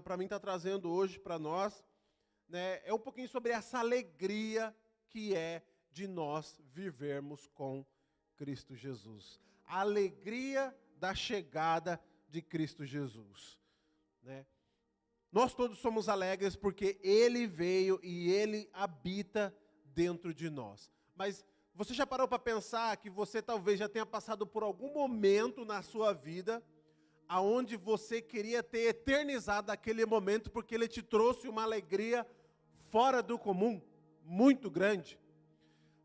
para mim está trazendo hoje para nós, né, é um pouquinho sobre essa alegria que é de nós vivermos com Cristo Jesus. A alegria da chegada de Cristo Jesus, né? Nós todos somos alegres porque Ele veio e Ele habita dentro de nós. Mas você já parou para pensar que você talvez já tenha passado por algum momento na sua vida aonde você queria ter eternizado aquele momento porque ele te trouxe uma alegria fora do comum, muito grande?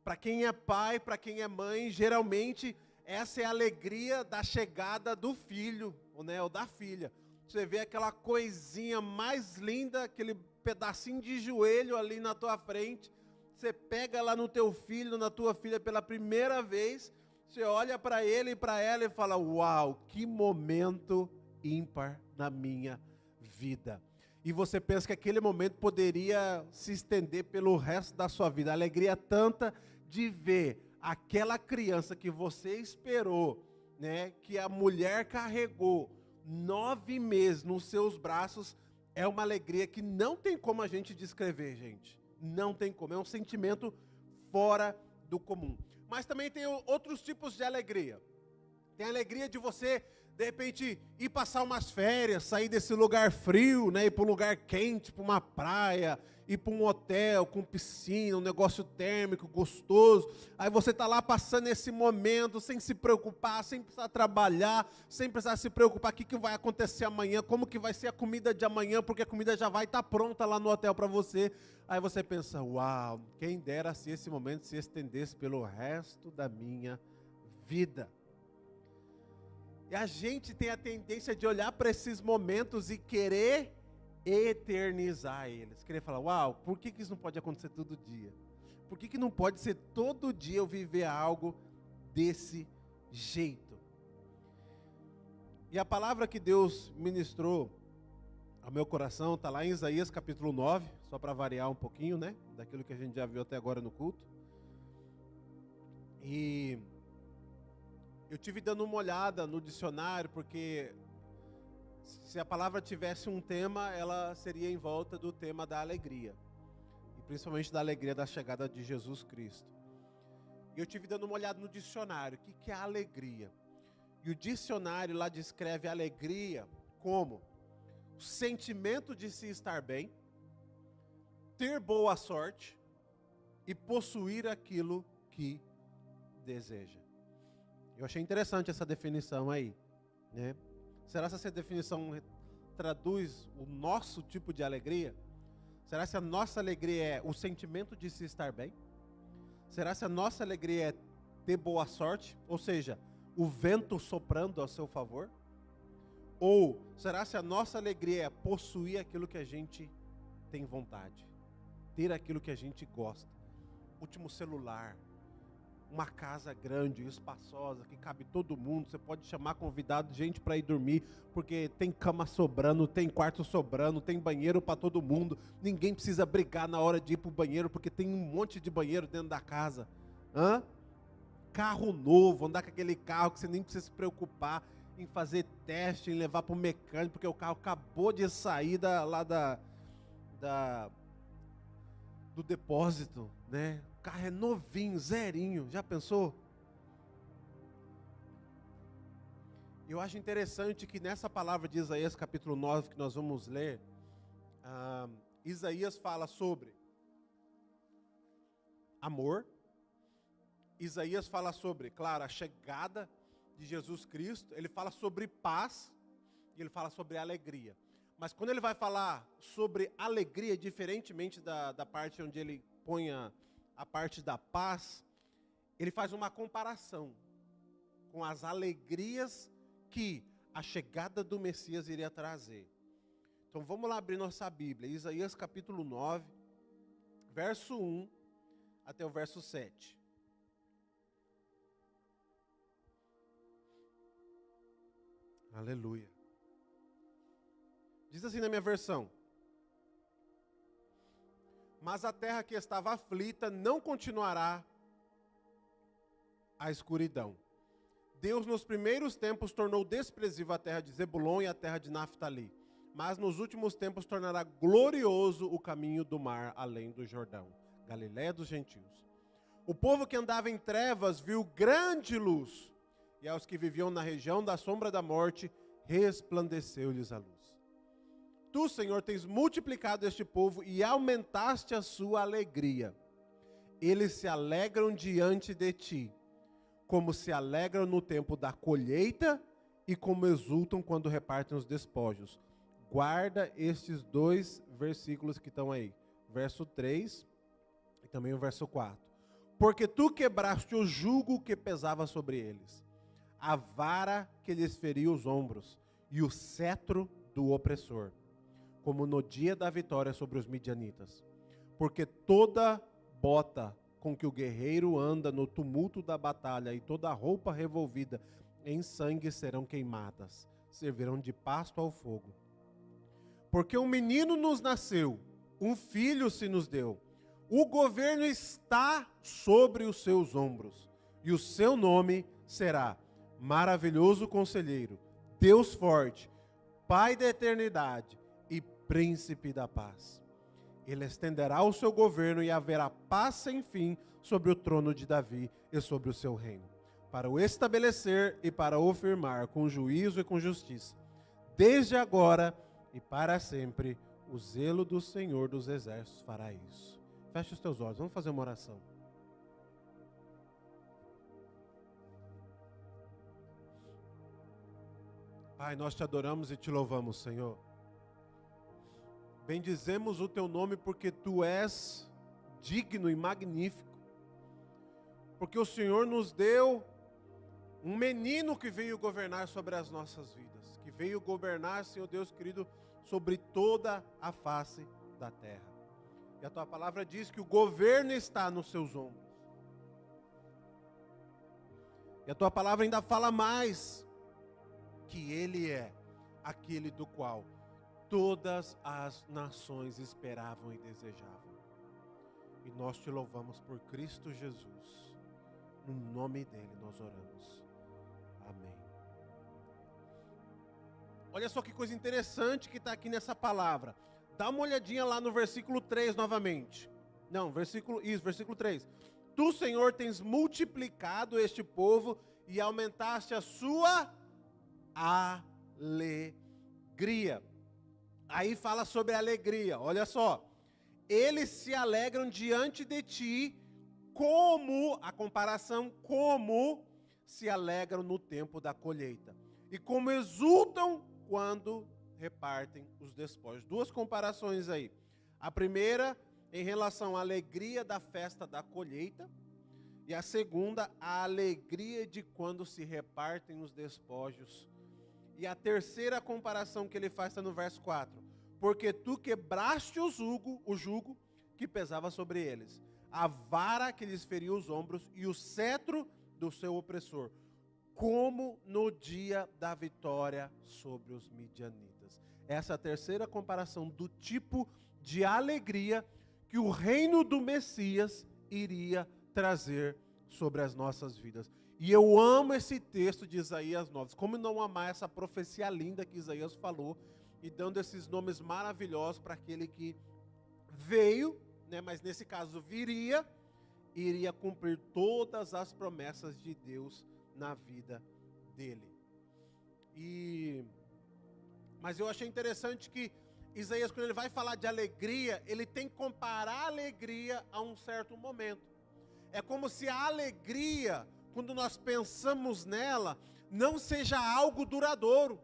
Para quem é pai, para quem é mãe, geralmente essa é a alegria da chegada do filho, né, ou da filha. Você vê aquela coisinha mais linda, aquele pedacinho de joelho ali na tua frente, você pega lá no teu filho, na tua filha pela primeira vez, você olha para ele e para ela e fala: uau, que momento ímpar na minha vida. E você pensa que aquele momento poderia se estender pelo resto da sua vida. A alegria tanta de ver aquela criança que você esperou, né, que a mulher carregou 9 meses nos seus braços, é uma alegria que não tem como a gente descrever, gente. Não tem como, é um sentimento fora do comum. Mas também tem outros tipos de alegria. Tem a alegria de você, de repente, ir passar umas férias, sair desse lugar frio, né, ir para um lugar quente, para uma praia, ir para um hotel com piscina, um negócio térmico, gostoso. Aí você está lá passando esse momento sem se preocupar, sem precisar trabalhar, sem precisar se preocupar o que vai acontecer amanhã, como que vai ser a comida de amanhã, porque a comida já vai estar pronta lá no hotel para você. Aí você pensa: uau, quem dera se esse momento se estendesse pelo resto da minha vida. E a gente tem a tendência de olhar para esses momentos e querer eternizar eles. Querer falar: uau, por que isso não pode acontecer todo dia? Por que não pode ser todo dia eu viver algo desse jeito? E a palavra que Deus ministrou ao meu coração está lá em Isaías capítulo 9, só para variar um pouquinho, né, daquilo que a gente já viu até agora no culto. E eu tive dando uma olhada no dicionário, porque se a palavra tivesse um tema, ela seria em volta do tema da alegria. E principalmente da alegria da chegada de Jesus Cristo. E eu tive dando uma olhada no dicionário, o que é alegria? E o dicionário lá descreve a alegria como o sentimento de se estar bem, ter boa sorte e possuir aquilo que deseja. Eu achei interessante essa definição aí, né? Será que essa definição traduz o nosso tipo de alegria? Será que a nossa alegria é o sentimento de se estar bem? Será que a nossa alegria é ter boa sorte? Ou seja, o vento soprando ao seu favor? Ou será que a nossa alegria é possuir aquilo que a gente tem vontade? Ter aquilo que a gente gosta? Último celular, uma casa grande, espaçosa, que cabe todo mundo. Você pode chamar convidado, gente para ir dormir, porque tem cama sobrando, tem quarto sobrando, tem banheiro para todo mundo. Ninguém precisa brigar na hora de ir para o banheiro, porque tem um monte de banheiro dentro da casa. Carro novo, andar com aquele carro que você nem precisa se preocupar em fazer teste, em levar para o mecânico, porque o carro acabou de sair do depósito, né? O carro é novinho, zerinho, já pensou? Eu acho interessante que nessa palavra de Isaías capítulo 9 que nós vamos ler, Isaías fala sobre amor. Isaías fala sobre, claro, a chegada de Jesus Cristo. Ele fala sobre paz e ele fala sobre alegria. Mas quando ele vai falar sobre alegria, diferentemente da parte onde ele põe a parte da paz, ele faz uma comparação com as alegrias que a chegada do Messias iria trazer. Então vamos lá abrir nossa Bíblia, Isaías capítulo 9, verso 1 até o verso 7. Aleluia. Diz assim na minha versão: mas a terra que estava aflita não continuará a escuridão. Deus nos primeiros tempos tornou desprezível a terra de Zebulon e a terra de Naftali. mas nos últimos tempos tornará glorioso o caminho do mar além do Jordão, Galiléia dos gentios. O povo que andava em trevas viu grande luz, e aos que viviam na região da sombra da morte, resplandeceu-lhes a luz. Tu, Senhor, tens multiplicado este povo e aumentaste a sua alegria. Eles se alegram diante de ti, como se alegram no tempo da colheita e como exultam quando repartem os despojos. Guarda estes dois versículos que estão aí, verso 3 e também o verso 4. Porque tu quebraste o jugo que pesava sobre eles, a vara que lhes feria os ombros e o cetro do opressor, como no dia da vitória sobre os midianitas. Porque toda bota com que o guerreiro anda no tumulto da batalha e toda roupa revolvida em sangue serão queimadas, servirão de pasto ao fogo. Porque um menino nos nasceu, um filho se nos deu, o governo está sobre os seus ombros, e o seu nome será Maravilhoso Conselheiro, Deus Forte, Pai da Eternidade e Príncipe da Paz. Ele estenderá o seu governo e haverá paz sem fim sobre o trono de Davi e sobre o seu reino, para o estabelecer e para o firmar com juízo e com justiça, desde agora e para sempre. O zelo do Senhor dos Exércitos fará isso. Feche os teus olhos, vamos fazer uma oração. Pai, nós te adoramos e te louvamos, Senhor. Bendizemos o teu nome porque tu és digno e magnífico. Porque o Senhor nos deu um menino que veio governar sobre as nossas vidas, que veio governar, Senhor Deus querido, sobre toda a face da terra. E a tua palavra diz que o governo está nos seus ombros. E a tua palavra ainda fala mais, que ele é aquele do qual todas as nações esperavam e desejavam. E nós te louvamos por Cristo Jesus. No nome dele nós oramos. Amém. Olha só que coisa interessante que está aqui nessa palavra. Dá uma olhadinha lá no versículo 3 novamente. Não, versículo 3. Tu, Senhor, tens multiplicado este povo e aumentaste a sua alegria. Aí fala sobre alegria, olha só. Eles se alegram diante de ti, como, a comparação, como se alegram no tempo da colheita. E como exultam quando repartem os despojos. Duas comparações aí. A primeira, em relação à alegria da festa da colheita. E a segunda, a alegria de quando se repartem os despojos. E a terceira comparação que ele faz está no verso 4. Porque tu quebraste o jugo que pesava sobre eles, a vara que lhes feria os ombros e o cetro do seu opressor, como no dia da vitória sobre os midianitas. Essa é a terceira comparação do tipo de alegria que o reino do Messias iria trazer sobre as nossas vidas. E eu amo esse texto de Isaías 9. Como não amar essa profecia linda que Isaías falou, e dando esses nomes maravilhosos para aquele que veio, né, mas nesse caso viria, iria cumprir todas as promessas de Deus na vida dele. Mas eu achei interessante que Isaías, quando ele vai falar de alegria, ele tem que comparar a alegria a um certo momento. É como se a alegria, quando nós pensamos nela, não seja algo duradouro,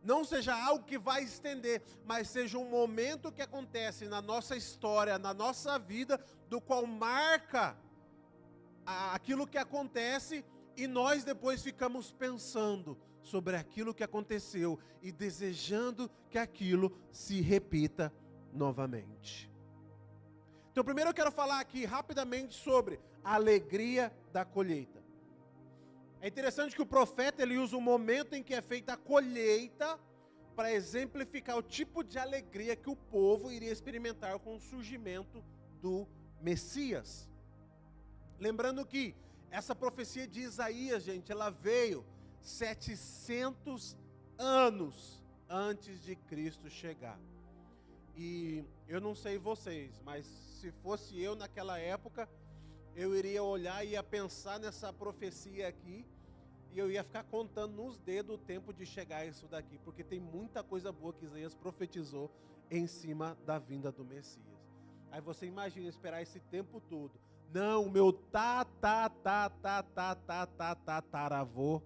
não seja algo que vai estender, mas seja um momento que acontece na nossa história, na nossa vida, do qual marca aquilo que acontece e nós depois ficamos pensando sobre aquilo que aconteceu e desejando que aquilo se repita novamente. Então, primeiro eu quero falar aqui rapidamente sobre a alegria da colheita. É interessante que o profeta ele usa o momento em que é feita a colheita para exemplificar o tipo de alegria que o povo iria experimentar com o surgimento do Messias. Lembrando que essa profecia de Isaías, gente, ela veio 700 anos antes de Cristo chegar. E eu não sei vocês, mas se fosse eu naquela época, eu iria olhar e ia pensar nessa profecia aqui, e eu ia ficar contando nos dedos o tempo de chegar isso daqui, porque tem muita coisa boa que Isaías profetizou em cima da vinda do Messias. Aí você imagina esperar esse tempo todo. Não, o meu tataravô,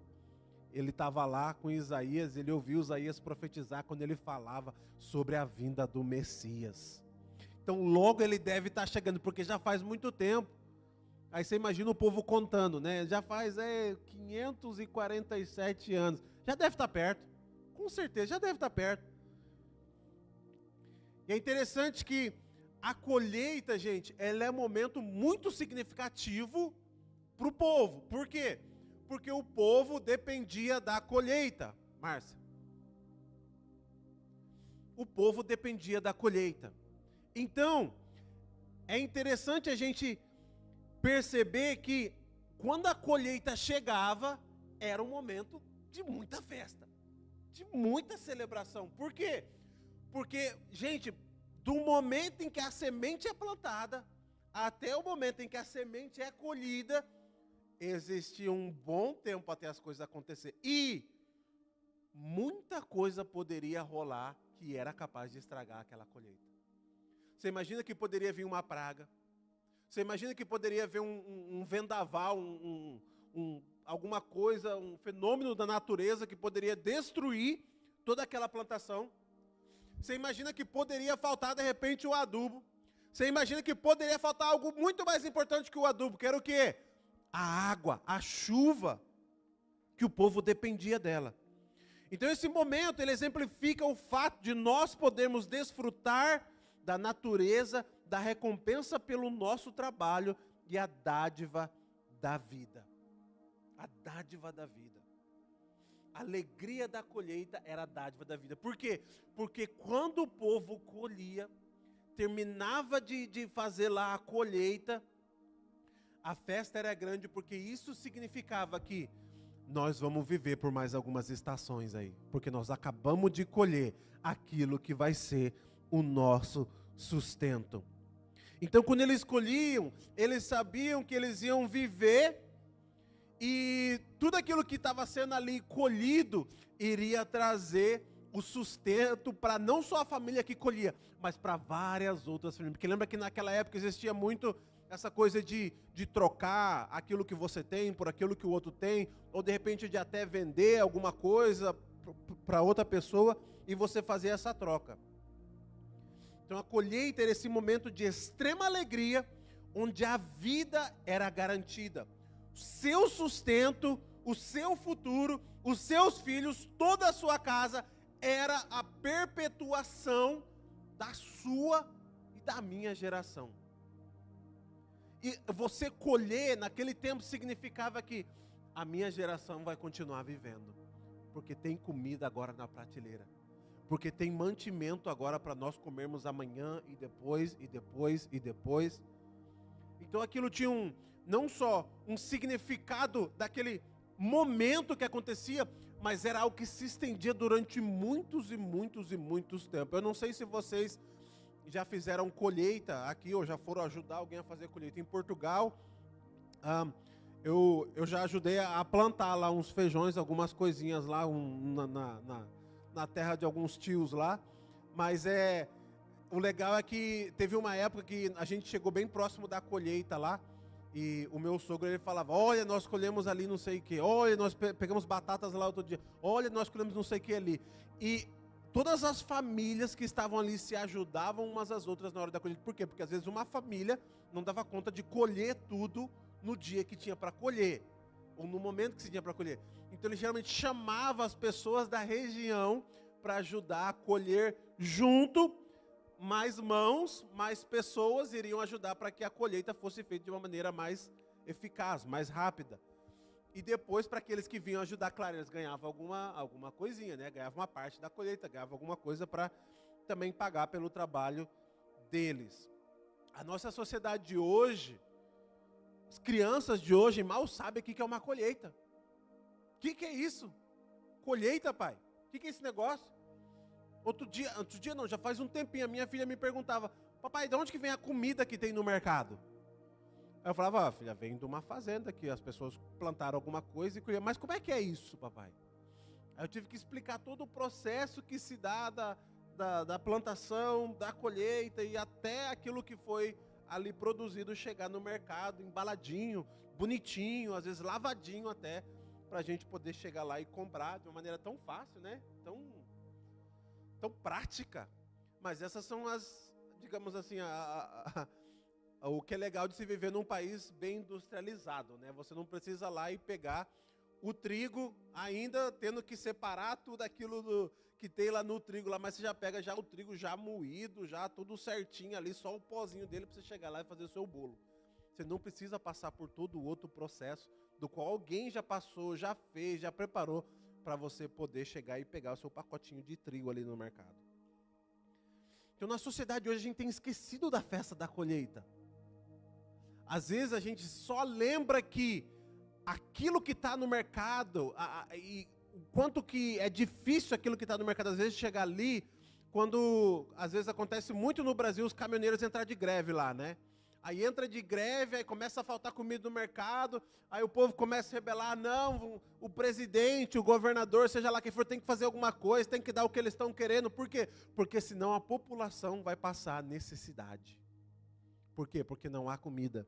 ele estava lá com Isaías, ele ouviu Isaías profetizar quando ele falava sobre a vinda do Messias. Então logo ele deve estar chegando, porque já faz muito tempo. Aí você imagina o povo contando, né? Já faz 547 anos. Já deve estar perto. Com certeza, já deve estar perto. E é interessante que a colheita, gente, ela é um momento muito significativo para o povo. Por quê? Porque o povo dependia da colheita. Márcia. O povo dependia da colheita. Então, é interessante a gente perceber que quando a colheita chegava, era um momento de muita festa, de muita celebração. Por quê? Porque, gente, do momento em que a semente é plantada, até o momento em que a semente é colhida, existia um bom tempo até as coisas acontecerem. E muita coisa poderia rolar que era capaz de estragar aquela colheita. Você imagina que poderia vir uma praga. Você imagina que poderia haver um vendaval, alguma coisa, um fenômeno da natureza que poderia destruir toda aquela plantação. Você imagina que poderia faltar, de repente, o adubo. Você imagina que poderia faltar algo muito mais importante que o adubo, que era o quê? A água, a chuva, que o povo dependia dela. Então esse momento, ele exemplifica o fato de nós podermos desfrutar da natureza, da recompensa pelo nosso trabalho e a dádiva da vida. A dádiva da vida. A alegria da colheita era a dádiva da vida. Por quê? Porque quando o povo colhia, terminava de fazer lá a colheita, a festa era grande, porque isso significava que nós vamos viver por mais algumas estações aí, porque nós acabamos de colher aquilo que vai ser o nosso sustento. Então, quando eles colhiam, eles sabiam que eles iam viver e tudo aquilo que estava sendo ali colhido iria trazer o sustento para não só a família que colhia, mas para várias outras famílias. Porque lembra que naquela época existia muito essa coisa de trocar aquilo que você tem por aquilo que o outro tem, ou de repente de até vender alguma coisa para outra pessoa e você fazer essa troca. Então a colheita era esse momento de extrema alegria, onde a vida era garantida. O seu sustento, o seu futuro, os seus filhos, toda a sua casa, era a perpetuação da sua e da minha geração. E você colher naquele tempo significava que a minha geração vai continuar vivendo, porque tem comida agora na prateleira, porque tem mantimento agora para nós comermos amanhã e depois, e depois, e depois. Então aquilo tinha não só um significado daquele momento que acontecia, mas era algo que se estendia durante muitos e muitos e muitos tempos. Eu não sei se vocês já fizeram colheita aqui, ou já foram ajudar alguém a fazer colheita. Em Portugal, eu já ajudei a plantar lá uns feijões, algumas coisinhas lá na terra de alguns tios lá. Mas o legal é que teve uma época que a gente chegou bem próximo da colheita lá, e o meu sogro, ele falava: olha, nós colhemos ali não sei o que, olha, nós pegamos batatas lá outro dia, olha, nós colhemos não sei o que ali. E todas as famílias que estavam ali se ajudavam umas às outras na hora da colheita. Por quê? Porque às vezes uma família não dava conta de colher tudo no dia que tinha para colher, ou no momento que se tinha para colher. Então ele geralmente chamava as pessoas da região para ajudar a colher junto. Mais mãos, mais pessoas iriam ajudar para que a colheita fosse feita de uma maneira mais eficaz, mais rápida. E depois, para aqueles que vinham ajudar, claro, eles ganhavam alguma coisinha, né? Ganhavam uma parte da colheita, ganhavam alguma coisa para também pagar pelo trabalho deles. A nossa sociedade de hoje, as crianças de hoje mal sabem o que é uma colheita. O que é isso? Colheita, pai? O que é esse negócio? Outro dia não, já faz um tempinho, a minha filha me perguntava, papai, de onde que vem a comida que tem no mercado? Aí eu falava, filha, vem de uma fazenda que as pessoas plantaram alguma coisa e colheram. Mas como é que é isso, papai? Aí eu tive que explicar todo o processo que se dá da plantação, da colheita e até aquilo que foi ali produzido chegar no mercado, embaladinho, bonitinho, às vezes lavadinho até, para a gente poder chegar lá e comprar de uma maneira tão fácil, né? Tão prática. Mas essas são as, digamos assim, o que é legal de se viver num país bem industrializado, né? Você não precisa lá e pegar o trigo, ainda tendo que separar tudo aquilo que tem lá no trigo, lá, mas você já pega já o trigo já moído, já tudo certinho ali, só o pozinho dele para você chegar lá e fazer o seu bolo. Você não precisa passar por todo o outro processo, do qual alguém já passou, já fez, já preparou, para você poder chegar e pegar o seu pacotinho de trigo ali no mercado. Então, na sociedade hoje, a gente tem esquecido da festa da colheita. Às vezes, a gente só lembra que aquilo que está no mercado, e o quanto que é difícil aquilo que está no mercado, às vezes, chegar ali, quando, às vezes, acontece muito no Brasil, os caminhoneiros entrar de greve lá, né? Aí entra de greve, aí começa a faltar comida no mercado, aí o povo começa a rebelar, não, o presidente, o governador, seja lá quem for, tem que fazer alguma coisa, tem que dar o que eles estão querendo. Por quê? Porque senão a população vai passar necessidade. Por quê? Porque não há comida.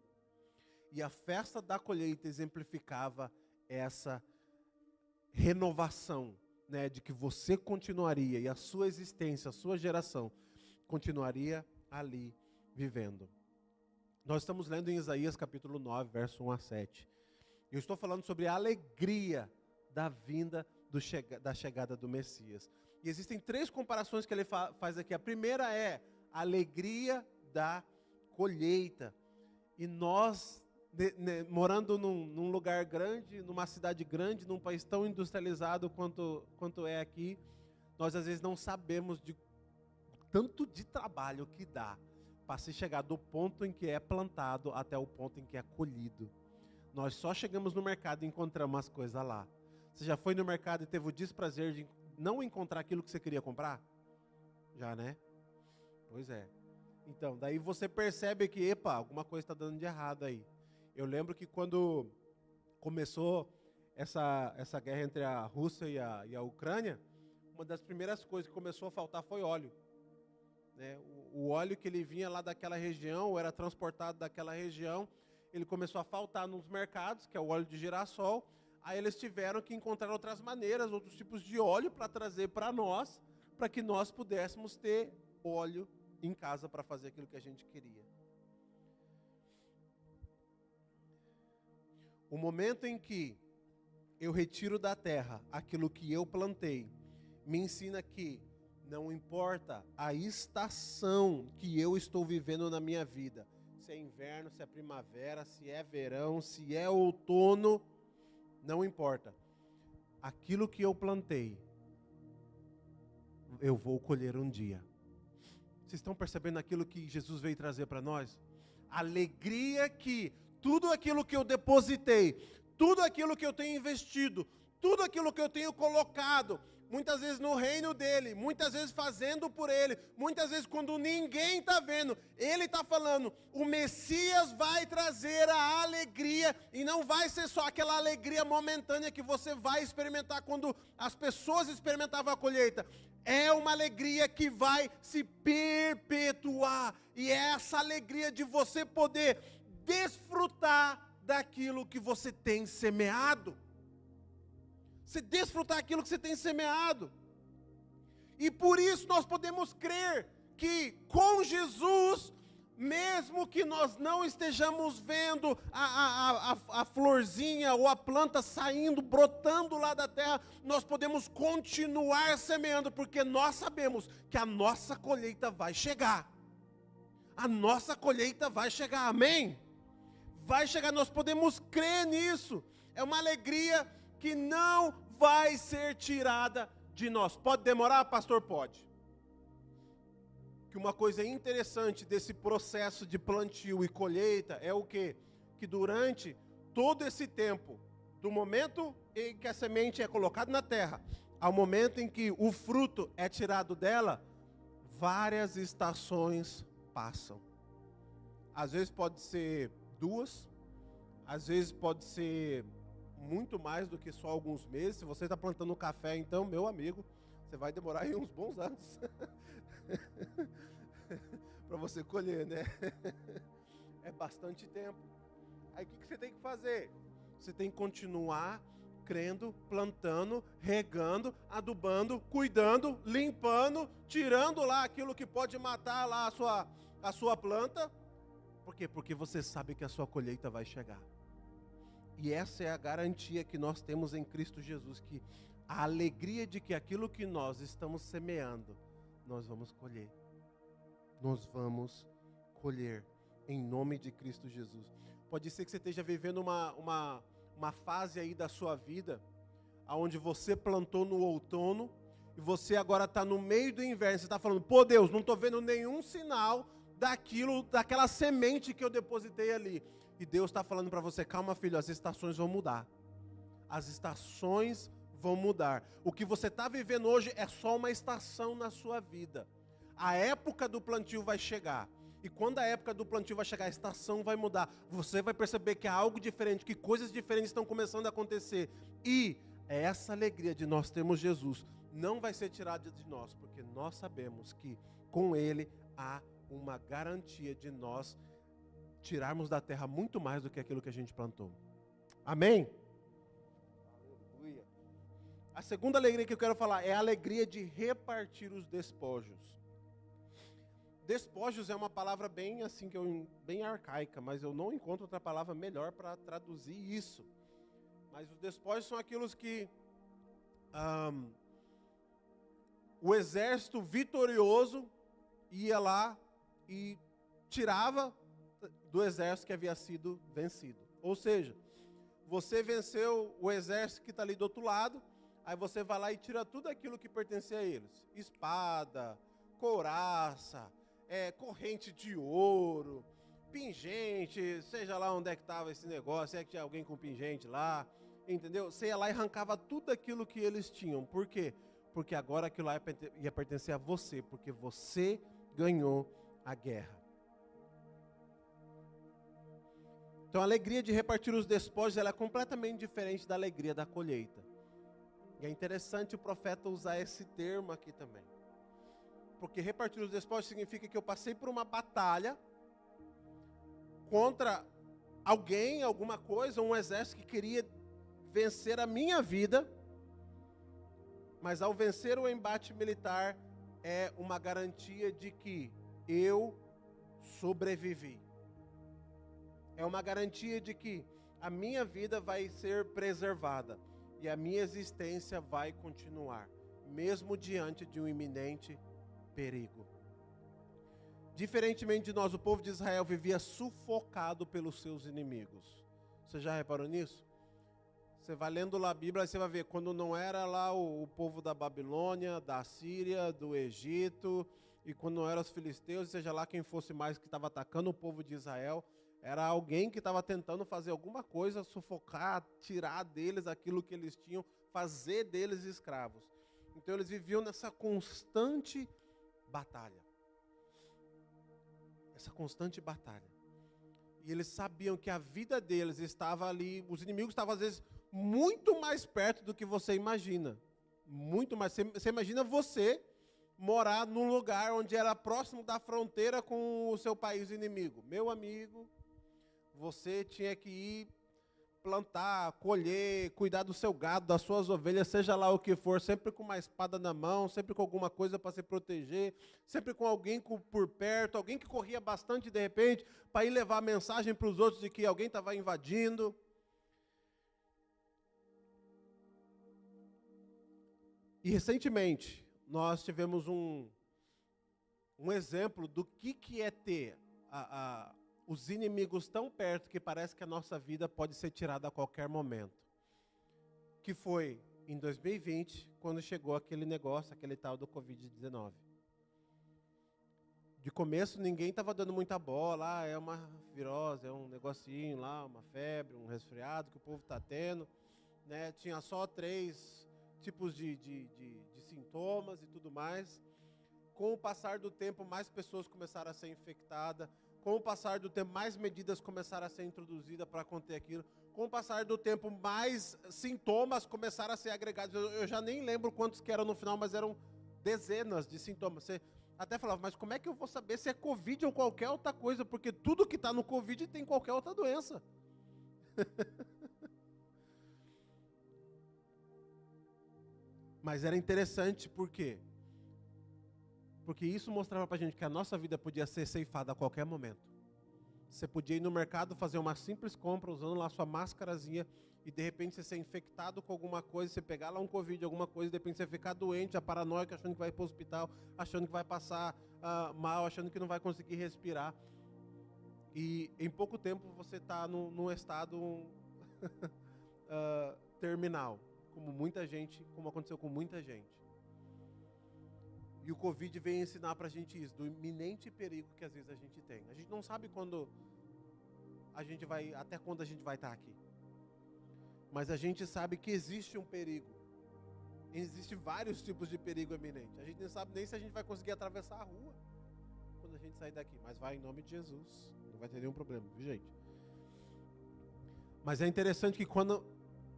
E a festa da colheita exemplificava essa renovação, né, de que você continuaria, e a sua existência, a sua geração, continuaria ali vivendo. Nós estamos lendo em Isaías capítulo 9, verso 1 a 7. Eu estou falando sobre a alegria da vinda, da chegada do Messias. E existem 3 comparações que ele faz aqui. A primeira é a alegria da colheita. E nós, morando num lugar grande, numa cidade grande, num país tão industrializado quanto é aqui, nós às vezes não sabemos de tanto de trabalho que dá para se chegar do ponto em que é plantado até o ponto em que é colhido. Nós só chegamos no mercado e encontramos as coisas lá. Você já foi no mercado e teve o desprazer de não encontrar aquilo que você queria comprar? Já, né? Pois é. Então, daí você percebe que, alguma coisa está dando de errado aí. Eu lembro que quando começou essa guerra entre a Rússia e a Ucrânia, uma das primeiras coisas que começou a faltar foi óleo. Né? O óleo que ele vinha lá daquela região, era transportado daquela região, ele começou a faltar nos mercados, que é o óleo de girassol. Aí eles tiveram que encontrar outras maneiras, outros tipos de óleo para trazer para nós, para que nós pudéssemos ter óleo em casa para fazer aquilo que a gente queria. O momento em que eu retiro da terra aquilo que eu plantei, me ensina que não importa a estação que eu estou vivendo na minha vida, se é inverno, se é primavera, se é verão, se é outono, não importa. Aquilo que eu plantei, eu vou colher um dia. Vocês estão percebendo aquilo que Jesus veio trazer para nós? Alegria que tudo aquilo que eu depositei, tudo aquilo que eu tenho investido, tudo aquilo que eu tenho colocado, muitas vezes no reino dele, muitas vezes fazendo por ele, muitas vezes quando ninguém está vendo, ele está falando, o Messias vai trazer a alegria, e não vai ser só aquela alegria momentânea que você vai experimentar quando as pessoas experimentavam a colheita. É uma alegria que vai se perpetuar, e é essa alegria de você poder desfrutar daquilo que você tem semeado. Você desfrutar aquilo que você tem semeado. E por isso nós podemos crer que com Jesus, mesmo que nós não estejamos vendo a florzinha ou a planta saindo, brotando lá da terra, nós podemos continuar semeando, porque nós sabemos que a nossa colheita vai chegar. A nossa colheita vai chegar, amém? Vai chegar, nós podemos crer nisso. É uma alegria que não vai ser tirada de nós. Pode demorar, pastor? Pode. Que uma coisa interessante desse processo de plantio e colheita é o quê? Que durante todo esse tempo, do momento em que a semente é colocada na terra, ao momento em que o fruto é tirado dela, várias estações passam. Às vezes pode ser 2, às vezes pode ser muito mais do que só alguns meses. Se você está plantando café, então, meu amigo, você vai demorar aí uns bons anos para você colher, né? É bastante tempo. Aí o que você tem que fazer? Você tem que continuar crendo, plantando, regando, adubando, cuidando, limpando, tirando lá aquilo que pode matar lá a sua planta. Por quê? Porque você sabe que a sua colheita vai chegar. E essa é a garantia que nós temos em Cristo Jesus, que a alegria de que aquilo que nós estamos semeando, nós vamos colher. Nós vamos colher em nome de Cristo Jesus. Pode ser que você esteja vivendo uma fase aí da sua vida, onde você plantou no outono, e você agora está no meio do inverno. Você está falando, pô Deus, não estou vendo nenhum sinal daquela semente que eu depositei ali. E Deus está falando para você, calma filho, as estações vão mudar. As estações vão mudar. O que você está vivendo hoje é só uma estação na sua vida. A época do plantio vai chegar. E quando a época do plantio vai chegar, a estação vai mudar. Você vai perceber que há algo diferente, que coisas diferentes estão começando a acontecer. E essa alegria de nós termos Jesus não vai ser tirada de nós, porque nós sabemos que com Ele há uma garantia de nós tirarmos da terra muito mais do que aquilo que a gente plantou. Amém? Aleluia. A segunda alegria que eu quero falar é a alegria de repartir os despojos. Despojos é uma palavra bem assim, bem arcaica, mas eu não encontro outra palavra melhor para traduzir isso. Mas os despojos são aqueles que o exército vitorioso ia lá e tirava do exército que havia sido vencido. Ou seja, você venceu o exército que está ali do outro lado, aí você vai lá e tira tudo aquilo que pertencia a eles. Espada, couraça, corrente de ouro, pingente, seja lá onde é que estava esse negócio, é que tinha alguém com pingente lá, entendeu? Você ia lá e arrancava tudo aquilo que eles tinham. Por quê? Porque agora aquilo lá ia pertencer a você, porque você ganhou a guerra. Então a alegria de repartir os despojos ela é completamente diferente da alegria da colheita. E é interessante o profeta usar esse termo aqui também. Porque repartir os despojos significa que eu passei por uma batalha contra alguém, alguma coisa, um exército que queria vencer a minha vida, mas ao vencer o embate militar é uma garantia de que eu sobrevivi. É uma garantia de que a minha vida vai ser preservada e a minha existência vai continuar, mesmo diante de um iminente perigo. Diferentemente de nós, o povo de Israel vivia sufocado pelos seus inimigos. Você já reparou nisso? Você vai lendo lá a Bíblia, você vai ver, quando não era lá o povo da Babilônia, da Síria, do Egito, e quando não eram os filisteus, seja lá quem fosse mais que estava atacando o povo de Israel, era alguém que estava tentando fazer alguma coisa, sufocar, tirar deles aquilo que eles tinham, fazer deles escravos. Então eles viviam nessa constante batalha. Essa constante batalha. E eles sabiam que a vida deles estava ali, os inimigos estavam às vezes muito mais perto do que você imagina. Muito mais. Você imagina você morar num lugar onde era próximo da fronteira com o seu país inimigo. Meu amigo, você tinha que ir plantar, colher, cuidar do seu gado, das suas ovelhas, seja lá o que for, sempre com uma espada na mão, sempre com alguma coisa para se proteger, sempre com alguém por perto, alguém que corria bastante de repente, para ir levar a mensagem para os outros de que alguém estava invadindo. E recentemente, nós tivemos um exemplo do que é ter os inimigos tão perto que parece que a nossa vida pode ser tirada a qualquer momento. Que foi em 2020, quando chegou aquele negócio, aquele tal do Covid-19. De começo ninguém estava dando muita bola, é uma virose, é um negocinho lá, uma febre, um resfriado que o povo está tendo, né? Tinha tipos de sintomas e tudo mais. Com o passar do tempo, mais pessoas começaram a ser infectadas. Com o passar do tempo, mais medidas começaram a ser introduzidas para conter aquilo. Com o passar do tempo, mais sintomas começaram a ser agregados. Eu já nem lembro quantos que eram no final, mas eram dezenas de sintomas. Você até falava, mas como é que eu vou saber se é Covid ou qualquer outra coisa? Porque tudo que está no Covid tem qualquer outra doença. Mas era interessante, por quê? Porque isso mostrava pra gente que a nossa vida podia ser ceifada a qualquer momento. Você podia ir no mercado fazer uma simples compra, usando lá sua máscarazinha, e de repente você ser infectado com alguma coisa, você pegar lá um Covid, alguma coisa, de repente você ficar doente, a paranoica, achando que vai para o hospital, achando que vai passar mal, achando que não vai conseguir respirar. E em pouco tempo você está num estado terminal, como aconteceu com muita gente. E o Covid vem ensinar pra gente isso, do iminente perigo que às vezes a gente tem. A gente não sabe até quando a gente vai estar aqui. Mas a gente sabe que existe um perigo. Existem vários tipos de perigo iminente. A gente não sabe nem se a gente vai conseguir atravessar a rua quando a gente sair daqui. Mas vai em nome de Jesus. Não vai ter nenhum problema, viu, gente? Mas é interessante que quando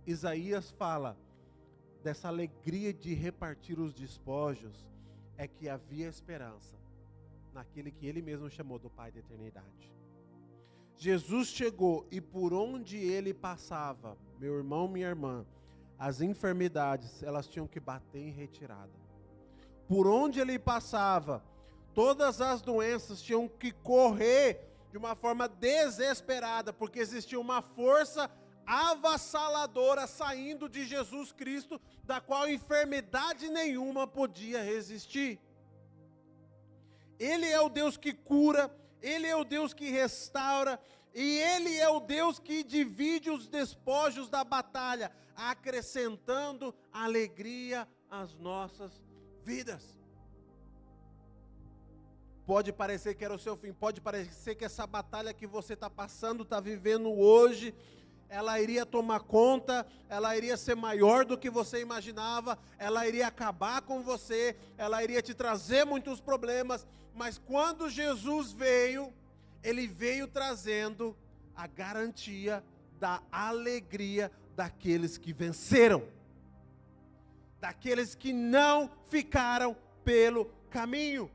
Isaías fala dessa alegria de repartir os despojos, é que havia esperança naquele que ele mesmo chamou do Pai da eternidade. Jesus chegou e por onde ele passava, meu irmão, minha irmã, as enfermidades, elas tinham que bater em retirada. Por onde ele passava, todas as doenças tinham que correr de uma forma desesperada, porque existia uma força avassaladora saindo de Jesus Cristo, da qual enfermidade nenhuma podia resistir. Ele é o Deus que cura, Ele é o Deus que restaura, e Ele é o Deus que divide os despojos da batalha, acrescentando alegria às nossas vidas. Pode parecer que era o seu fim, pode parecer que essa batalha que você está passando, está vivendo hoje, ela iria tomar conta, ela iria ser maior do que você imaginava, ela iria acabar com você, ela iria te trazer muitos problemas, mas quando Jesus veio, Ele veio trazendo a garantia da alegria daqueles que venceram, daqueles que não ficaram pelo caminho,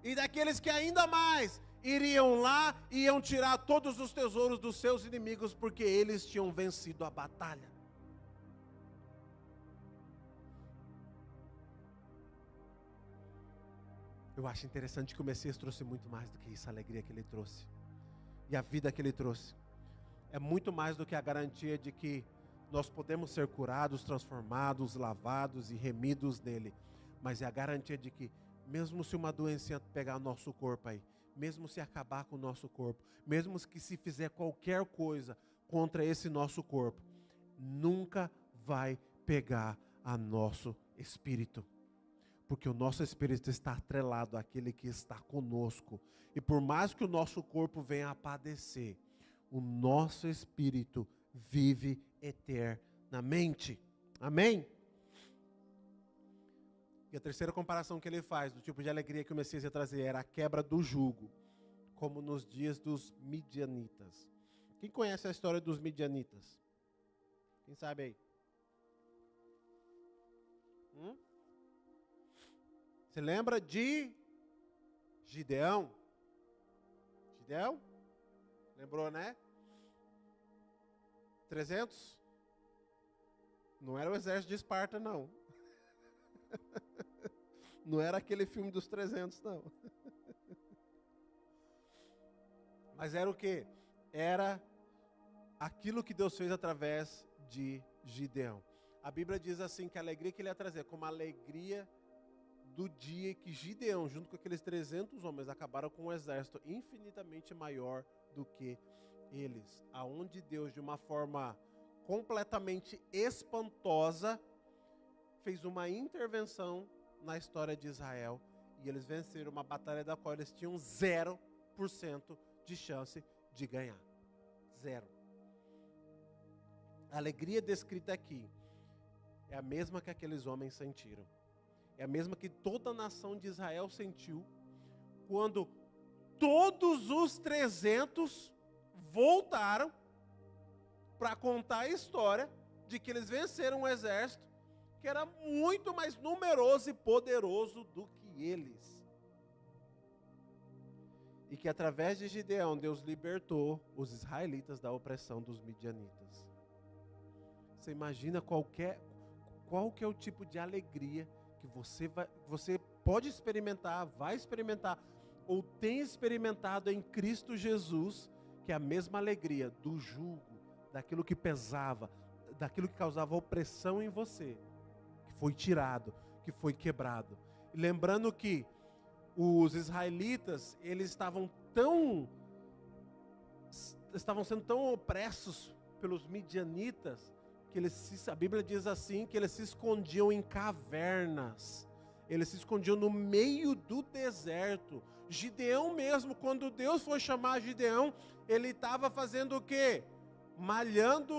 e daqueles que ainda mais iriam lá e iam tirar todos os tesouros dos seus inimigos, porque eles tinham vencido a batalha. Eu acho interessante que o Messias trouxe muito mais do que isso, a alegria que ele trouxe, e a vida que ele trouxe. É muito mais do que a garantia de que nós podemos ser curados, transformados, lavados e remidos nele, mas é a garantia de que, mesmo se uma doença pegar o nosso corpo aí, mesmo se acabar com o nosso corpo, mesmo que se fizer qualquer coisa contra esse nosso corpo, nunca vai pegar a nosso espírito, porque o nosso espírito está atrelado àquele que está conosco, e por mais que o nosso corpo venha a padecer, o nosso espírito vive eternamente. Amém? E a terceira comparação que ele faz, do tipo de alegria que o Messias ia trazer, era a quebra do jugo, como nos dias dos midianitas. Quem conhece a história dos midianitas? Quem sabe aí? Você lembra de Gideão? Gideão? Lembrou, né? 300? Não era o exército de Esparta, não. Não era aquele filme dos 300, não. Mas era o quê? Era aquilo que Deus fez através de Gideão. A Bíblia diz assim, que a alegria que ele ia trazer, como a alegria do dia que Gideão, junto com aqueles 300 homens, acabaram com um exército infinitamente maior do que eles. Aonde Deus, de uma forma completamente espantosa, fez uma intervenção na história de Israel, e eles venceram uma batalha da qual eles tinham 0% de chance de ganhar. 0. A alegria descrita aqui é a mesma que aqueles homens sentiram. É a mesma que toda a nação de Israel sentiu quando todos os 300 voltaram para contar a história de que eles venceram um exército que era muito mais numeroso e poderoso do que eles. E que através de Gideão, Deus libertou os israelitas da opressão dos midianitas. Você imagina qual que é o tipo de alegria que você pode experimentar, vai experimentar, ou tem experimentado em Cristo Jesus, que é a mesma alegria do jugo, daquilo que pesava, daquilo que causava opressão em você, que foi tirado, que foi quebrado. E lembrando que os israelitas, eles estavam sendo tão opressos pelos midianitas, que a Bíblia diz assim, que eles se escondiam em cavernas, eles se escondiam no meio do deserto. Gideão mesmo, quando Deus foi chamar Gideão, ele estava fazendo o quê? Malhando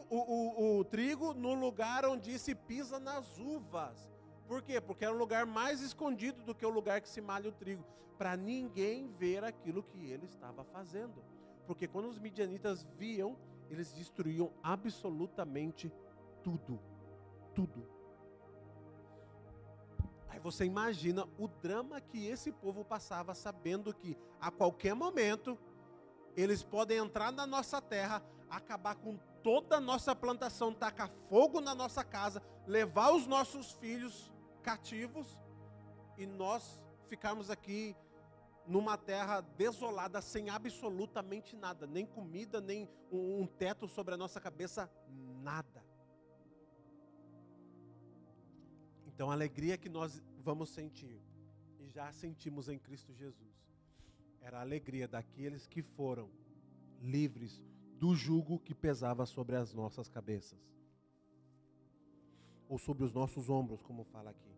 o trigo no lugar onde se pisa nas uvas. Por quê? Porque era um lugar mais escondido do que o lugar que se malha o trigo, para ninguém ver aquilo que ele estava fazendo. Porque quando os midianitas viam, eles destruíam absolutamente tudo. Tudo. Aí você imagina o drama que esse povo passava, sabendo que a qualquer momento eles podem entrar na nossa terra, acabar com toda a nossa plantação, tacar fogo na nossa casa, levar os nossos filhos cativos e nós ficarmos aqui numa terra desolada, sem absolutamente nada, nem comida, nem um teto sobre a nossa cabeça, nada. Então a alegria que nós vamos sentir, e já sentimos em Cristo Jesus, era a alegria daqueles que foram livres do jugo que pesava sobre as nossas cabeças, ou sobre os nossos ombros, como fala aqui.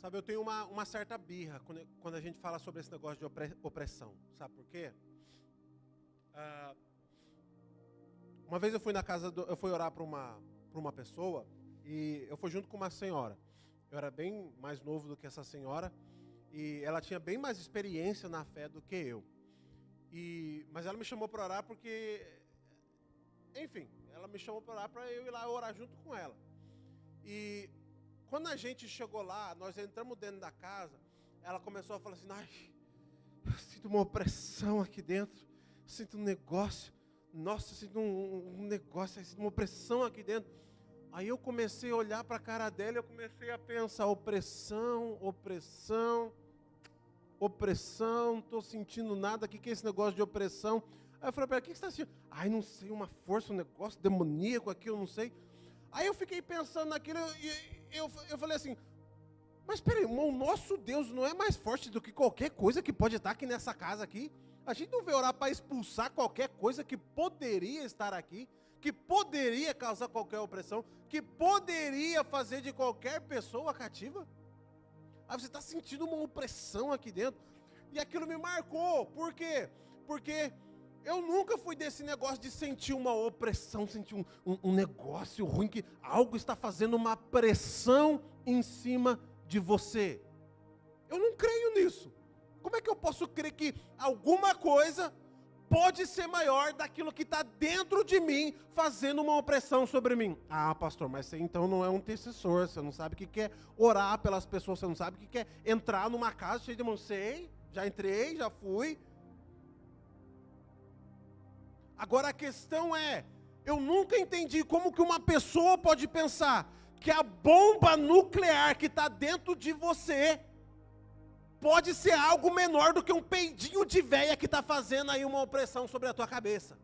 Sabe, eu tenho uma certa birra quando a gente fala sobre esse negócio de opressão. Sabe por quê? Uma vez eu fui eu fui orar para uma pessoa, e eu fui junto com uma senhora. Eu era bem mais novo do que essa senhora, e ela tinha bem mais experiência na fé do que eu. Mas ela me chamou para orar porque, enfim, ela me chamou para orar para eu ir lá orar junto com ela. E quando a gente chegou lá, nós entramos dentro da casa, ela começou a falar assim: ai, eu sinto uma opressão aqui dentro, sinto um negócio, nossa, eu sinto um negócio, eu sinto uma opressão aqui dentro. Aí eu comecei a olhar para a cara dela e eu comecei a pensar: opressão, opressão, opressão, não estou sentindo nada, o que é esse negócio de opressão? Aí eu falei para ela: o que você está sentindo? Ai, não sei, uma força, um negócio demoníaco aqui, eu não sei. Aí eu fiquei pensando naquilo e eu falei assim: mas peraí, o nosso Deus não é mais forte do que qualquer coisa que pode estar aqui nessa casa aqui? A gente não veio orar para expulsar qualquer coisa que poderia estar aqui, que poderia causar qualquer opressão, que poderia fazer de qualquer pessoa cativa? Aí você está sentindo uma opressão aqui dentro. E aquilo me marcou. Por quê? Porque eu nunca fui desse negócio de sentir uma opressão, sentir um negócio ruim, que algo está fazendo uma pressão em cima de você. Eu não creio nisso. Como é que eu posso crer que alguma coisa pode ser maior daquilo que está dentro de mim, fazendo uma opressão sobre mim? Ah, pastor, mas você então não é um intercessor, você não sabe o que é orar pelas pessoas, você não sabe o que é entrar numa casa cheia de demônios. Sei, já entrei, já fui. Agora a questão é, eu nunca entendi como que uma pessoa pode pensar que a bomba nuclear que está dentro de você pode ser algo menor do que um peidinho de véia que está fazendo aí uma opressão sobre a tua cabeça.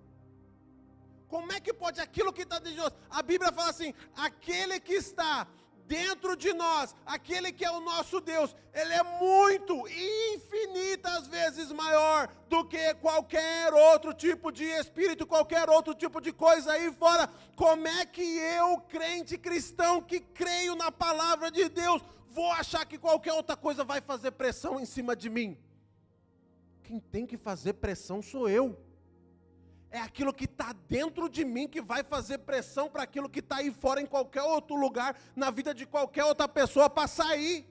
Como é que pode aquilo que está dentro de nós? A Bíblia fala assim: aquele que está dentro de nós, aquele que é o nosso Deus, ele é muito, infinitas vezes maior do que qualquer outro tipo de espírito, qualquer outro tipo de coisa aí fora. Como é que eu, crente cristão, que creio na palavra de Deus, vou achar que qualquer outra coisa vai fazer pressão em cima de mim? Quem tem que fazer pressão sou eu. É aquilo que está dentro de mim que vai fazer pressão para aquilo que está aí fora em qualquer outro lugar, na vida de qualquer outra pessoa para sair.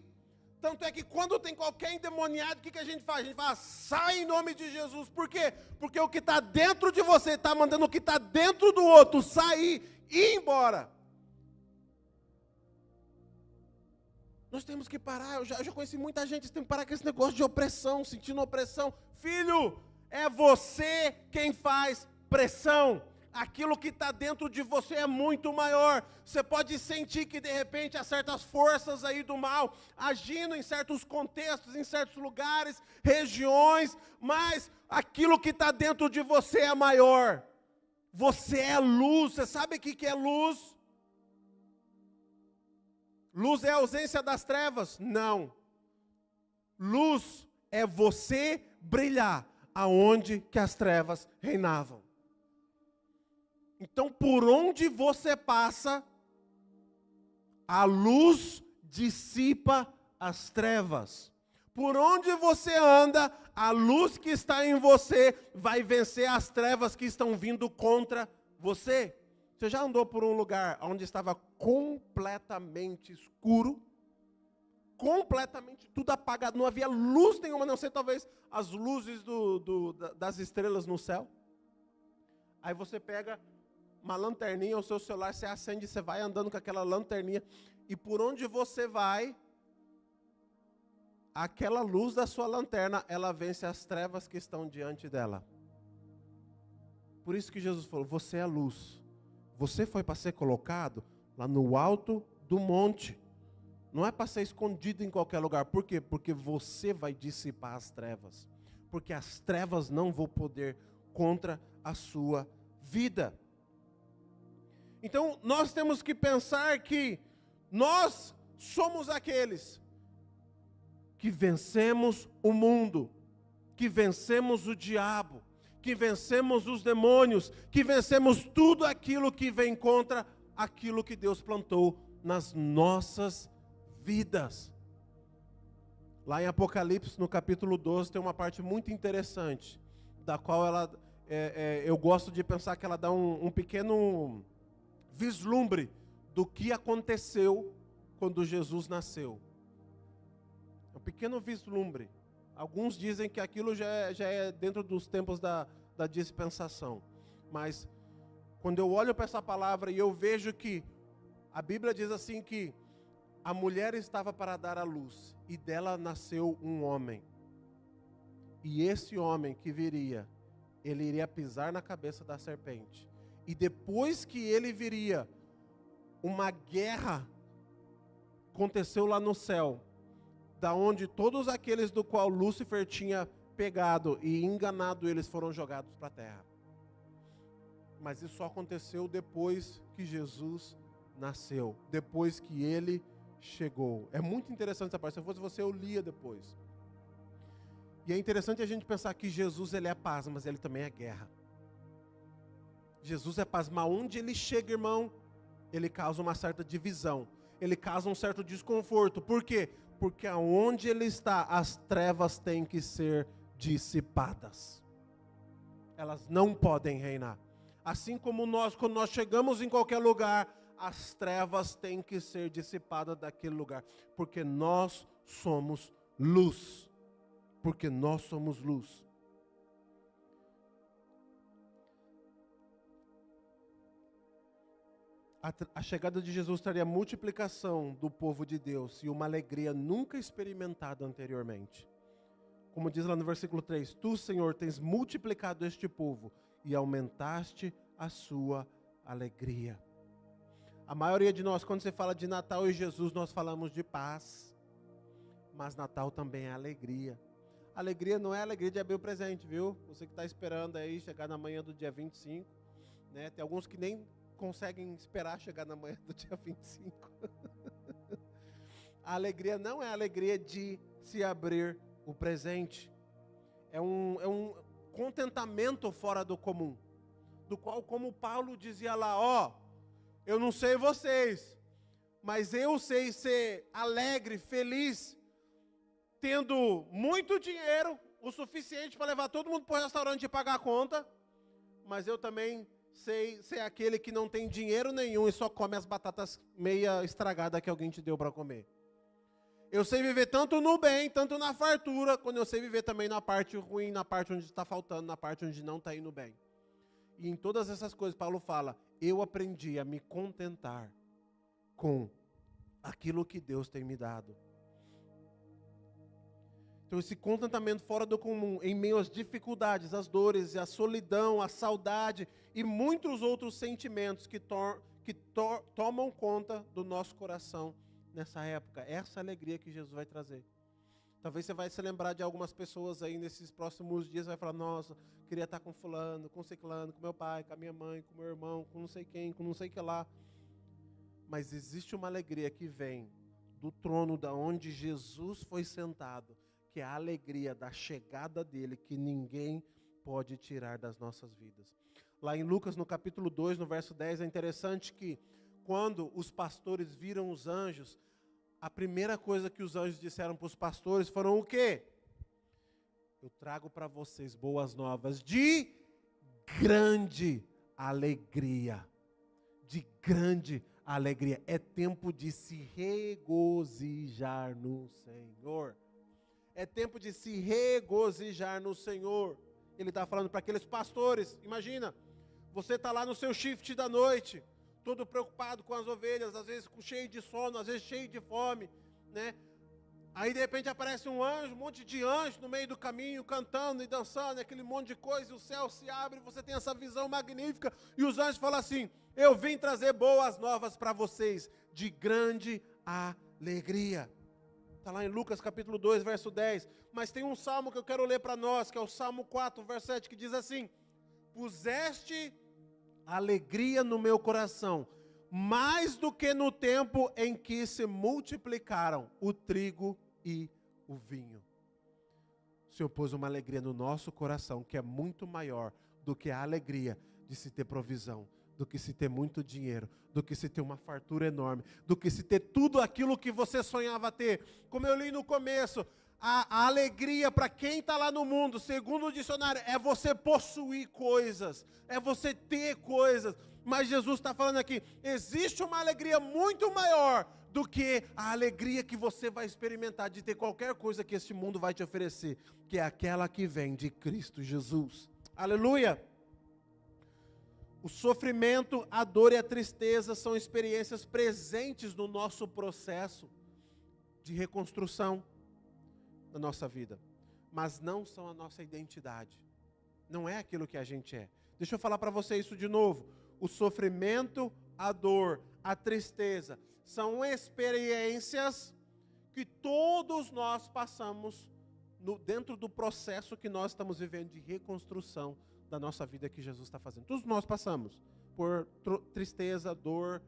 Tanto é que quando tem qualquer endemoniado, o que a gente faz? A gente fala, sai em nome de Jesus. Por quê? Porque o que está dentro de você está mandando o que está dentro do outro sair e ir embora. Nós temos que parar, eu já conheci muita gente, tem que parar com esse negócio de opressão, sentindo opressão. Filho, é você quem faz pressão. Aquilo que está dentro de você é muito maior. Você pode sentir que de repente há certas forças aí do mal agindo em certos contextos, em certos lugares, regiões, mas aquilo que está dentro de você é maior. Você é luz. Você sabe o que é luz? Luz é a ausência das trevas? Não. Luz é você brilhar aonde que as trevas reinavam. Então, por onde você passa, a luz dissipa as trevas. Por onde você anda, a luz que está em você vai vencer as trevas que estão vindo contra você. Você já andou por um lugar onde estava completamente escuro? Completamente tudo apagado, não havia luz nenhuma, a não ser talvez as luzes das estrelas no céu. Aí você pega uma lanterninha, o seu celular, você acende, você vai andando com aquela lanterninha, e por onde você vai, aquela luz da sua lanterna, ela vence as trevas que estão diante dela. Por isso que Jesus falou, você é a luz. Você foi para ser colocado lá no alto do monte. Não é para ser escondido em qualquer lugar. Por quê? Porque você vai dissipar as trevas. Porque as trevas não vão poder contra a sua vida. Então, nós temos que pensar que nós somos aqueles que vencemos o mundo, que vencemos o diabo, que vencemos os demônios, que vencemos tudo aquilo que vem contra aquilo que Deus plantou nas nossas vidas. Lá em Apocalipse, no capítulo 12, tem uma parte muito interessante, da qual eu gosto de pensar que ela dá um pequeno vislumbre do que aconteceu quando Jesus nasceu. Um pequeno vislumbre. Alguns dizem que aquilo já é dentro dos tempos da dispensação. Mas quando eu olho para essa palavra e eu vejo que a Bíblia diz assim que a mulher estava para dar à luz e dela nasceu um homem. E esse homem que viria, ele iria pisar na cabeça da serpente. E depois que ele viria, uma guerra aconteceu lá no céu, da onde todos aqueles do qual Lúcifer tinha pegado e enganado eles foram jogados para a terra. Mas isso só aconteceu depois que Jesus nasceu, depois que ele chegou. É muito interessante essa parte. Se fosse você, eu lia depois. E é interessante a gente pensar que Jesus, ele é paz, mas ele também é guerra. Jesus é paz, mas onde ele chega, irmão, ele causa uma certa divisão. Ele causa um certo desconforto. Por quê? Porque aonde ele está, as trevas têm que ser dissipadas. Elas não podem reinar. Assim como nós, quando nós chegamos em qualquer lugar, as trevas têm que ser dissipadas daquele lugar. Porque nós somos luz. Porque nós somos luz. A chegada de Jesus traria multiplicação do povo de Deus e uma alegria nunca experimentada anteriormente. Como diz lá no versículo 3, Tu, Senhor, tens multiplicado este povo e aumentaste a sua alegria. A maioria de nós, quando você fala de Natal e Jesus, nós falamos de paz. Mas Natal também é alegria. Alegria não é alegria de abrir o presente, viu? Você que está esperando aí chegar na manhã do dia 25, né? Tem alguns que nem conseguem esperar chegar na manhã do dia 25. A alegria não é a alegria de se abrir o presente. É um contentamento fora do comum. Do qual, como Paulo dizia lá, eu não sei vocês, mas eu sei ser alegre, feliz, tendo muito dinheiro, o suficiente para levar todo mundo para o restaurante e pagar a conta, mas eu também sei ser aquele que não tem dinheiro nenhum e só come as batatas meia estragadas que alguém te deu para comer. Eu sei viver tanto no bem, tanto na fartura, quando eu sei viver também na parte ruim, na parte onde está faltando, na parte onde não está indo bem. E em todas essas coisas, Paulo fala, eu aprendi a me contentar com aquilo que Deus tem me dado. Então esse contentamento fora do comum, em meio às dificuldades, às dores, à solidão, à saudade e muitos outros sentimentos que tomam conta do nosso coração nessa época. Essa alegria que Jesus vai trazer. Talvez você vai se lembrar de algumas pessoas aí nesses próximos dias, vai falar, nossa, queria estar com fulano, com ciclano, com meu pai, com a minha mãe, com meu irmão, com não sei quem, com não sei que lá. Mas existe uma alegria que vem do trono da onde Jesus foi sentado, que é a alegria da chegada dele, que ninguém pode tirar das nossas vidas. Lá em Lucas, no capítulo 2, no verso 10, é interessante que quando os pastores viram os anjos, a primeira coisa que os anjos disseram para os pastores foram o quê? Eu trago para vocês boas novas de grande alegria. De grande alegria. É tempo de se regozijar no Senhor. É tempo de se regozijar no Senhor. Ele está falando para aqueles pastores. Imagina, você está lá no seu shift da noite, todo preocupado com as ovelhas, às vezes cheio de sono, às vezes cheio de fome, né? Aí de repente aparece um anjo, um monte de anjos no meio do caminho, cantando e dançando, aquele monte de coisa, e o céu se abre, você tem essa visão magnífica, e os anjos falam assim, eu vim trazer boas novas para vocês, de grande alegria. Está lá em Lucas capítulo 2, verso 10, mas tem um salmo que eu quero ler para nós, que é o Salmo 4, verso 7, que diz assim, puseste alegria no meu coração, mais do que no tempo em que se multiplicaram o trigo e o vinho. O Senhor pôs uma alegria no nosso coração, que é muito maior do que a alegria de se ter provisão, do que se ter muito dinheiro, do que se ter uma fartura enorme, do que se ter tudo aquilo que você sonhava ter. Como eu li no começo, a alegria para quem está lá no mundo, segundo o dicionário, é você possuir coisas, é você ter coisas. Mas Jesus está falando aqui, existe uma alegria muito maior do que a alegria que você vai experimentar de ter qualquer coisa que este mundo vai te oferecer, que é aquela que vem de Cristo Jesus. Aleluia! O sofrimento, a dor e a tristeza são experiências presentes no nosso processo de reconstrução da nossa vida, mas não são a nossa identidade, não é aquilo que a gente é. Deixa eu falar para você isso de novo. O sofrimento, a dor, a tristeza são experiências que todos nós passamos dentro do processo que nós estamos vivendo de reconstrução da nossa vida que Jesus está fazendo. Todos nós passamos por tristeza, dor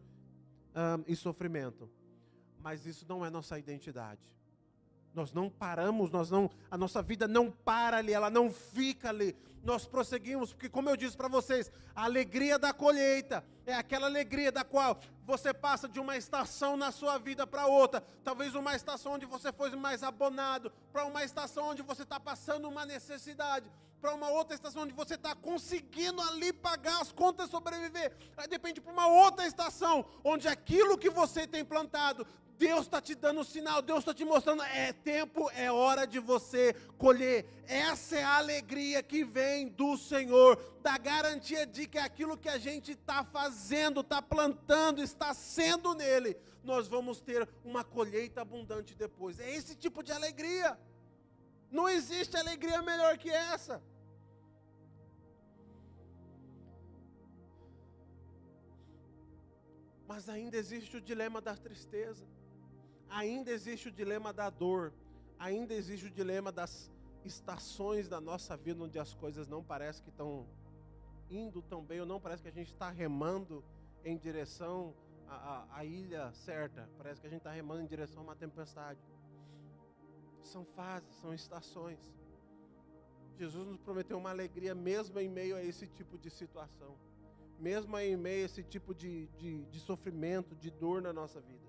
e sofrimento, mas isso não é nossa identidade. Nós não paramos, a nossa vida não para ali, ela não fica ali. Nós prosseguimos, porque como eu disse para vocês, a alegria da colheita é aquela alegria da qual você passa de uma estação na sua vida para outra. Talvez uma estação onde você foi mais abonado, para uma estação onde você está passando uma necessidade, para uma outra estação onde você está conseguindo ali pagar as contas e sobreviver. Aí depende para uma outra estação, onde aquilo que você tem plantado, Deus está te dando um sinal, Deus está te mostrando, é tempo, é hora de você colher. Essa é a alegria que vem do Senhor, da garantia de que aquilo que a gente está fazendo, está plantando, está sendo nele, nós vamos ter uma colheita abundante depois. É esse tipo de alegria. Não existe alegria melhor que essa. Mas ainda existe o dilema da tristeza. Ainda existe o dilema da dor, ainda existe o dilema das estações da nossa vida, onde as coisas não parecem que estão indo tão bem, ou não parece que a gente está remando em direção à ilha certa, parece que a gente está remando em direção a uma tempestade. São fases, são estações. Jesus nos prometeu uma alegria mesmo em meio a esse tipo de situação, mesmo em meio a esse tipo de sofrimento, de dor na nossa vida.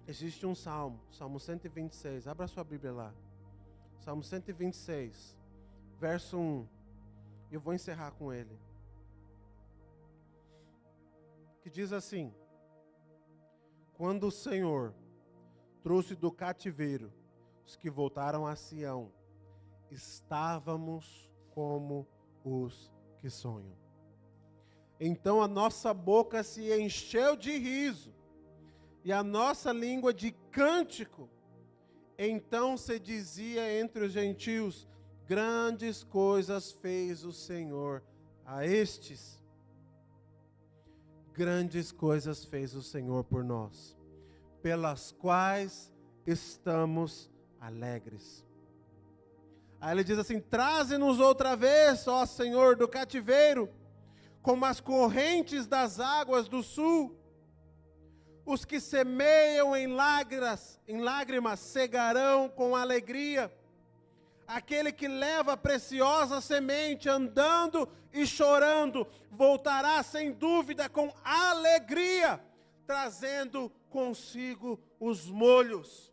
Existe um salmo, Salmo 126, abra sua Bíblia lá. Salmo 126, verso 1. E eu vou encerrar com ele. Que diz assim: quando o Senhor trouxe do cativeiro os que voltaram a Sião, estávamos como os que sonham. Então a nossa boca se encheu de riso, e a nossa língua de cântico. Então se dizia entre os gentios: grandes coisas fez o Senhor a estes. Grandes coisas fez o Senhor por nós, pelas quais estamos alegres. Aí ele diz assim: traze-nos outra vez, ó Senhor, do cativeiro, como as correntes das águas do sul. Os que semeiam em lágrimas cegarão com alegria. Aquele que leva a preciosa semente andando e chorando, voltará sem dúvida com alegria, trazendo consigo os molhos,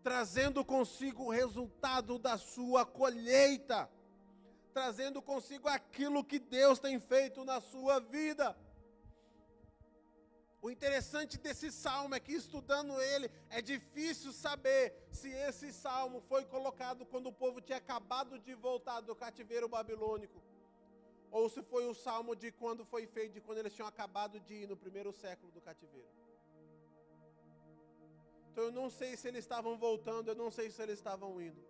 trazendo consigo o resultado da sua colheita, trazendo consigo aquilo que Deus tem feito na sua vida. O interessante desse salmo é que, estudando ele, é difícil saber se esse salmo foi colocado quando o povo tinha acabado de voltar do cativeiro babilônico, ou se foi o salmo de quando foi feito, de quando eles tinham acabado de ir no primeiro século do cativeiro. Então eu não sei se eles estavam voltando, eu não sei se eles estavam indo,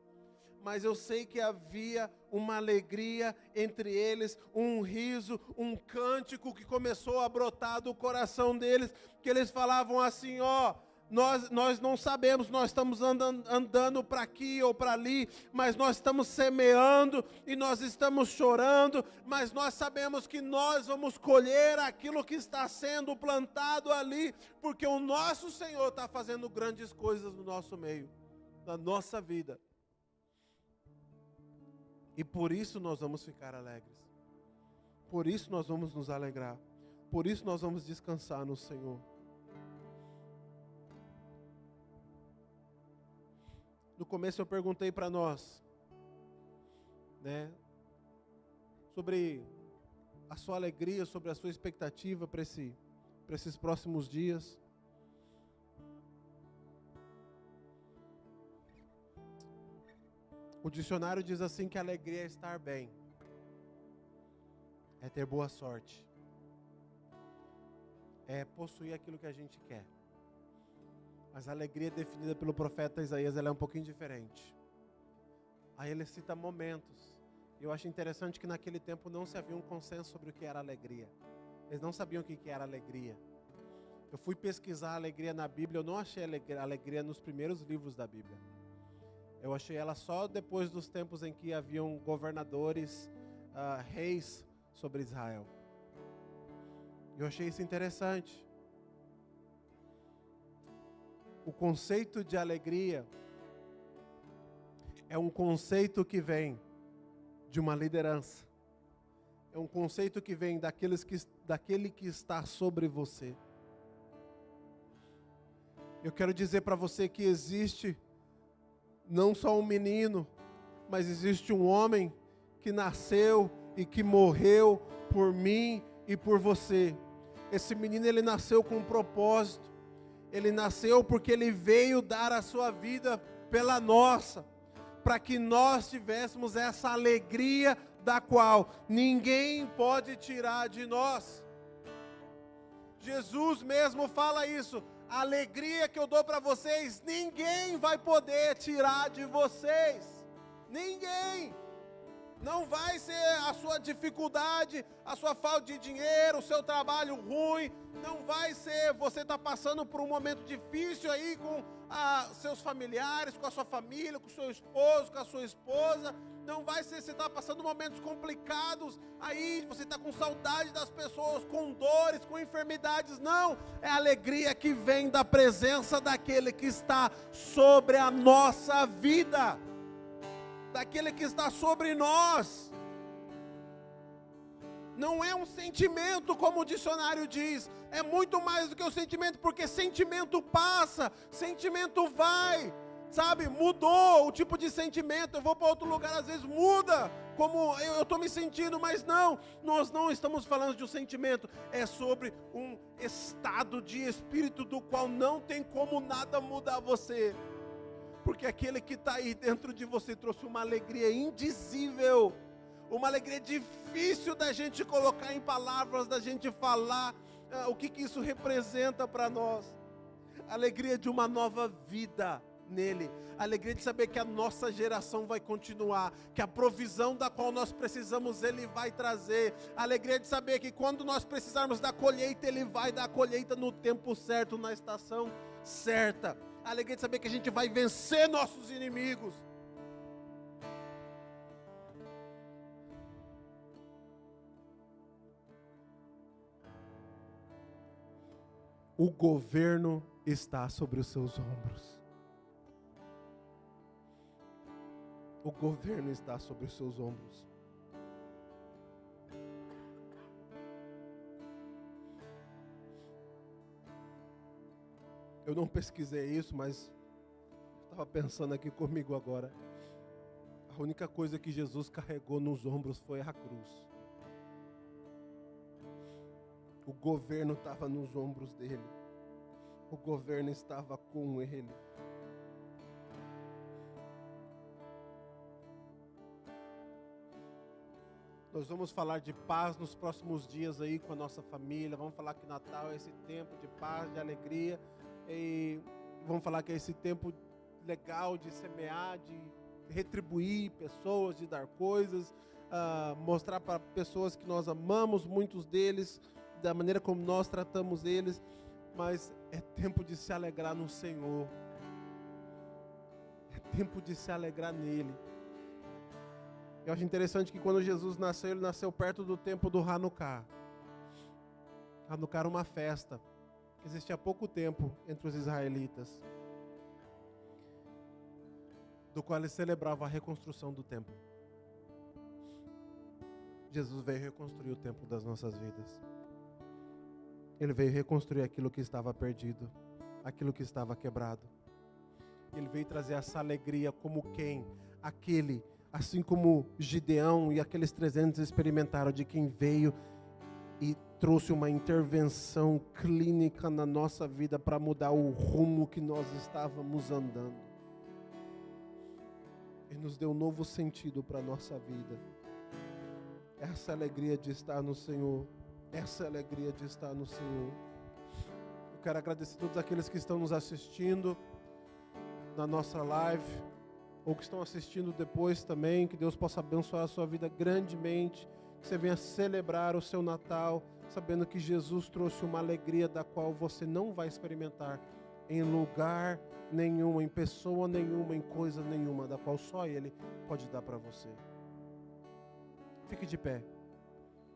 mas eu sei que havia uma alegria entre eles, um riso, um cântico que começou a brotar do coração deles, que eles falavam assim: ó, nós não sabemos, nós estamos andando para aqui ou para ali, mas nós estamos semeando e nós estamos chorando, mas nós sabemos que nós vamos colher aquilo que está sendo plantado ali, porque o nosso Senhor está fazendo grandes coisas no nosso meio, na nossa vida. E por isso nós vamos ficar alegres. Por isso nós vamos nos alegrar. Por isso nós vamos descansar no Senhor. No começo eu perguntei para nós, né, sobre a sua alegria, sobre a sua expectativa para esses próximos dias. O dicionário diz assim que alegria é estar bem, é ter boa sorte, é possuir aquilo que a gente quer. Mas a alegria definida pelo profeta Isaías, ela é um pouquinho diferente. Aí ele cita momentos. Eu acho interessante que naquele tempo não se havia um consenso sobre o que era alegria. Eles não sabiam o que era alegria. Eu fui pesquisar a alegria na Bíblia, eu não achei alegria nos primeiros livros da Bíblia. Eu achei ela só depois dos tempos em que haviam governadores, reis sobre Israel. Eu achei isso interessante. O conceito de alegria é um conceito que vem de uma liderança. É um conceito que vem daquele que está sobre você. Eu quero dizer para você que existe não só um menino, mas existe um homem que nasceu e que morreu por mim e por você. Esse menino, ele nasceu com um propósito. Ele nasceu porque ele veio dar a sua vida pela nossa, para que nós tivéssemos essa alegria da qual ninguém pode tirar de nós. Jesus mesmo fala isso: a alegria que eu dou para vocês, ninguém vai poder tirar de vocês. Ninguém. Não vai ser a sua dificuldade, a sua falta de dinheiro, o seu trabalho ruim. Não vai ser você estar passando por um momento difícil aí com seus familiares, com a sua família, com o seu esposo, com a sua esposa. Não vai ser você estar passando momentos complicados aí, você está com saudade das pessoas, com dores, com enfermidades. Não, é a alegria que vem da presença daquele que está sobre a nossa vida, daquele que está sobre nós. Não é um sentimento, como o dicionário diz, é muito mais do que o sentimento, porque sentimento passa, sentimento vai, sabe, mudou o tipo de sentimento, eu vou para outro lugar, às vezes muda como eu estou me sentindo, mas não, nós não estamos falando de um sentimento, é sobre um estado de espírito do qual não tem como nada mudar você, porque aquele que está aí dentro de você trouxe uma alegria indizível, uma alegria difícil da gente colocar em palavras, da gente falar o que isso representa para nós, a alegria de uma nova vida nele, a alegria de saber que a nossa geração vai continuar, que a provisão da qual nós precisamos Ele vai trazer, a alegria de saber que quando nós precisarmos da colheita, Ele vai dar a colheita no tempo certo, na estação certa, a alegria de saber que a gente vai vencer nossos inimigos. O governo está sobre os seus ombros. O governo está sobre os seus ombros. Eu não pesquisei isso, mas estava pensando aqui comigo agora. A única coisa que Jesus carregou nos ombros foi a cruz. O governo estava nos ombros dele. O governo estava com ele. Nós vamos falar de paz nos próximos dias aí com a nossa família. Vamos falar que Natal é esse tempo de paz, de alegria. E vamos falar que é esse tempo legal de semear, de retribuir pessoas, de dar coisas. Mostrar para pessoas que nós amamos, muitos deles, da maneira como nós tratamos eles. Mas é tempo de se alegrar no Senhor. É tempo de se alegrar nele. Eu acho interessante que quando Jesus nasceu, ele nasceu perto do tempo do Hanukkah. Hanukkah era uma festa que existia há pouco tempo entre os israelitas, do qual eles celebravam a reconstrução do templo. Jesus veio reconstruir o templo das nossas vidas. Ele veio reconstruir aquilo que estava perdido, aquilo que estava quebrado. Ele veio trazer essa alegria como quem? Aquele, assim como Gideão e aqueles 300 experimentaram, de quem veio e trouxe uma intervenção clínica na nossa vida para mudar o rumo que nós estávamos andando. Ele nos deu um novo sentido para a nossa vida. Essa alegria de estar no Senhor. Essa alegria de estar no Senhor. Eu quero agradecer a todos aqueles que estão nos assistindo na nossa live, ou que estão assistindo depois também. Que Deus possa abençoar a sua vida grandemente. Que você venha celebrar o seu Natal, sabendo que Jesus trouxe uma alegria da qual você não vai experimentar em lugar nenhum, em pessoa nenhuma, em coisa nenhuma, da qual só Ele pode dar para você. Fique de pé.